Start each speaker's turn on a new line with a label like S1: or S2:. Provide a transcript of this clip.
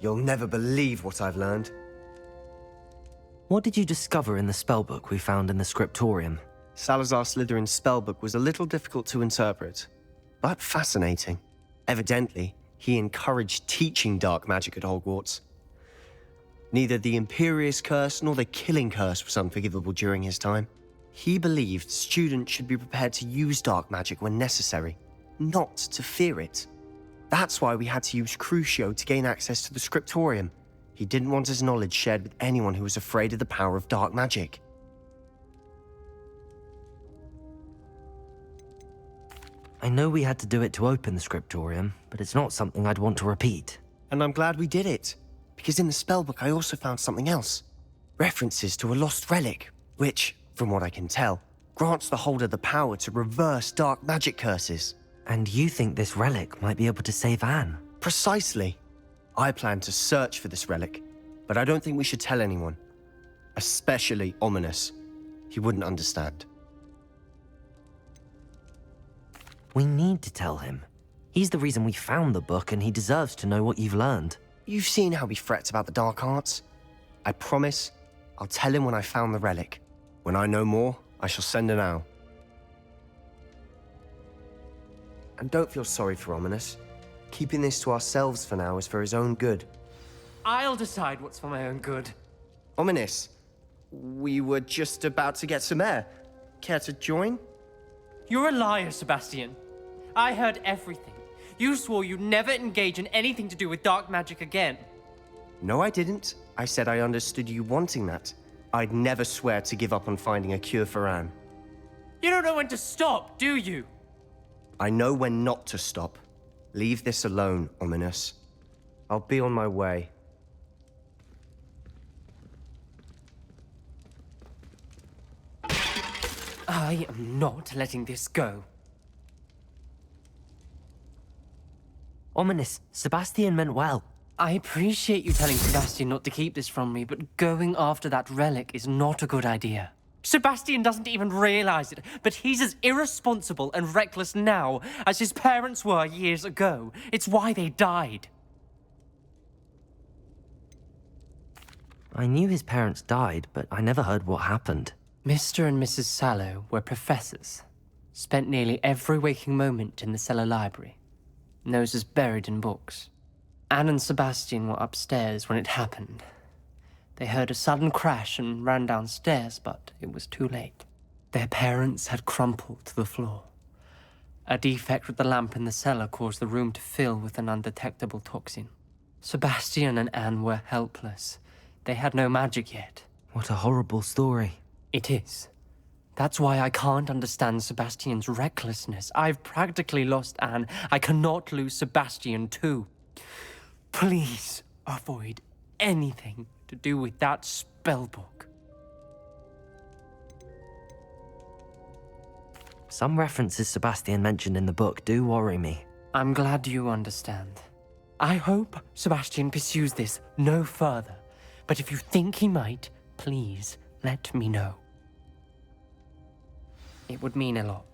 S1: You'll never believe what I've learned.
S2: What did you discover in the spellbook we found in the scriptorium?
S1: Salazar Slytherin's spellbook was a little difficult to interpret, but fascinating. Evidently, he encouraged teaching dark magic at Hogwarts. Neither the Imperious Curse nor the Killing Curse was unforgivable during his time. He believed students should be prepared to use dark magic when necessary, not to fear it. That's why we had to use Crucio to gain access to the scriptorium. He didn't want his knowledge shared with anyone who was afraid of the power of dark magic.
S2: I know we had to do it to open the scriptorium, but it's not something I'd want to repeat.
S1: And I'm glad we did it, because in the spellbook I also found something else. References to a lost relic, which, from what I can tell, grants the holder the power to reverse dark magic curses.
S2: And you think this relic might be able to save Anne?
S1: Precisely. I plan to search for this relic, but I don't think we should tell anyone. Especially Ominous. He wouldn't understand.
S2: We need to tell him. He's the reason we found the book, and he deserves to know what you've learned.
S1: You've seen how he frets about the dark arts. I promise I'll tell him when I found the relic. When I know more, I shall send an owl. And don't feel sorry for Ominous. Keeping this to ourselves for now is for his own good.
S3: I'll decide what's for my own good.
S1: Ominous, we were just about to get some air. Care to join?
S3: You're a liar, Sebastian. I heard everything. You swore you'd never engage in anything to do with dark magic again.
S1: No, I didn't. I said I understood you wanting that. I'd never swear to give up on finding a cure for Anne.
S3: You don't know when to stop, do you?
S1: I know when not to stop. Leave this alone, Ominous. I'll be on my way.
S3: I am not letting this go.
S2: Ominous, Sebastian meant well.
S3: I appreciate you telling Sebastian not to keep this from me, but going after that relic is not a good idea. Sebastian doesn't even realize it, but he's as irresponsible and reckless now as his parents were years ago. It's why they died.
S2: I knew his parents died, but I never heard what happened.
S3: Mr. and Mrs. Sallow were professors. Spent nearly every waking moment in the cellar library. Noses buried in books. Anne and Sebastian were upstairs when it happened. They heard a sudden crash and ran downstairs, but it was too late. Their parents had crumpled to the floor. A defect with the lamp in the cellar caused the room to fill with an undetectable toxin. Sebastian and Anne were helpless. They had no magic yet.
S2: What a horrible story.
S3: It is. That's why I can't understand Sebastian's recklessness. I've practically lost Anne. I cannot lose Sebastian too. Please avoid anything to do with that spellbook.
S2: Some references Sebastian mentioned in the book do worry me.
S3: I'm glad you understand. I hope Sebastian pursues this no further. But if you think he might, please let me know. It would mean a lot.